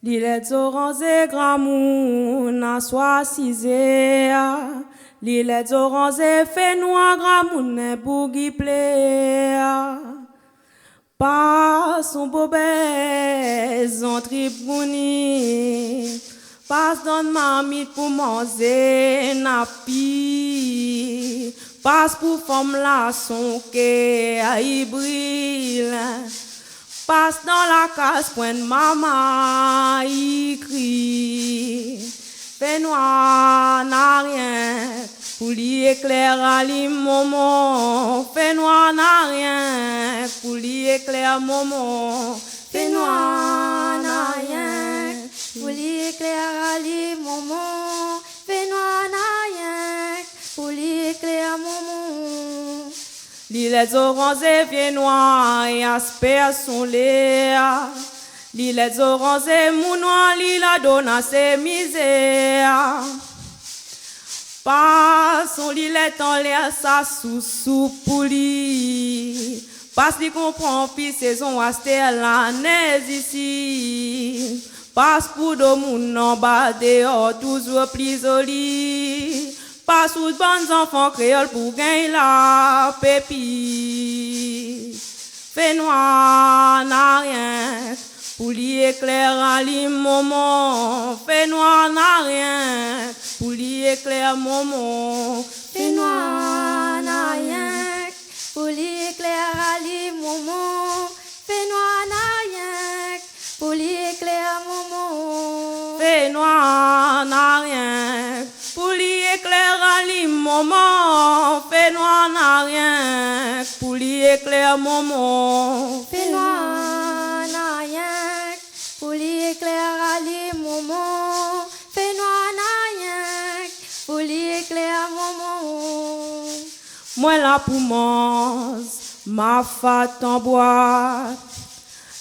L'île orange et gramoun à soi cisé. L'île orange et fait noir gramoun et bougi plé. Pas son bobès en tribouni. Pas dans mamite pour manger napi. Pas pour femme la son que à brille. Passe dans la case, point de maman, il crie. Fait noir, n'a rien, pour lui éclairer les moments. Fait noir, n'a rien, pour lui éclairer moments. Fait noir, n'a rien, pour lui éclairer les moments. Fait noir, n'a rien, pour lui éclairer moments. L'île orange et vieux noir et asper son lait. L'île orange et mou noir, l'île donne à ses misères. Pas son l'île en l'air, sa sous pour lui. Parce qu'il comprend, puis saison à la neige ici. Passe pour de moun en bas dehors, toujours plus joli. Pas sous de bons enfants créoles pour gagner la pépite. Fait noir, n'a rien, pour lui éclairer les moments. Fait noir, n'a rien, pour lui éclairer moments. Fait noir, n'a rien, pour lui éclairer les moments. Fait noir, n'a rien, pour lui éclairer moments. Fait noir, n'a rien, pour lui éclairer les moments. Fait noir, n'a rien, pour lui éclairer moments. Fait noir, n'a rien, pour lui éclairer les moments. Fait noir, n'a rien, pour lui éclairer moments. Moi la pour mange, ma fat en boîte.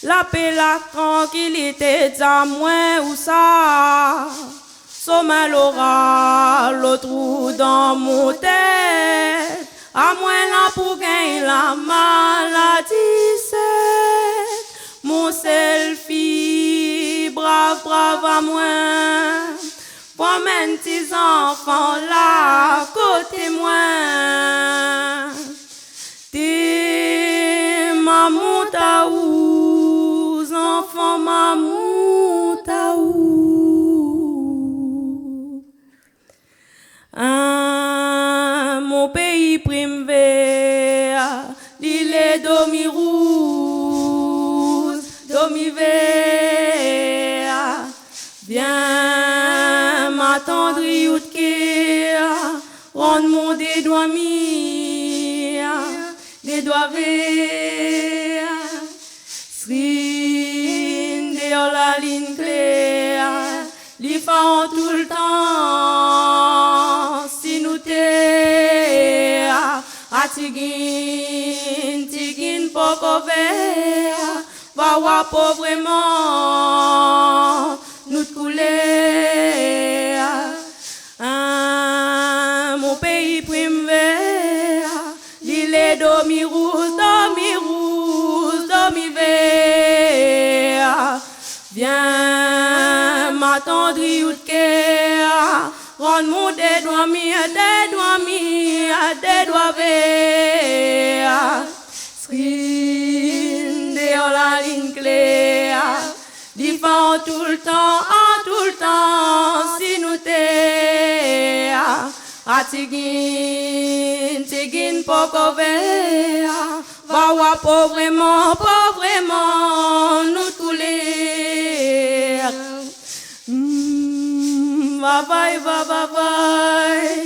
La paix, la tranquillité, à moi ou ça. Sommeil l'aura, l'autre trou dans mon tête. À moi là pour gagner la maladie, c'est mon selfie, brave, brave à moi. Pour mes petits enfants là, côté moi. T'es maman taou, enfants maman taou. Mon pays prime vert, l'île est domi rouge, domi vert. Viens m'attendri ou rendre mon des doigts des doigts verts. Srin dehors la ligne claire, li fa tout le temps. Si nous t'es à tigin poko vert, va wa pauvrement nous te couler. Mon pays prime vert, l'île est domi rouge, domi vert. Viens m'attendri ou t'care, rendre mon des doigts verts. Screen dehors la ligne claire, différent tout le temps, si nous t'es à tigin poko vert, va wa pauvrement, nous couler. Va bye.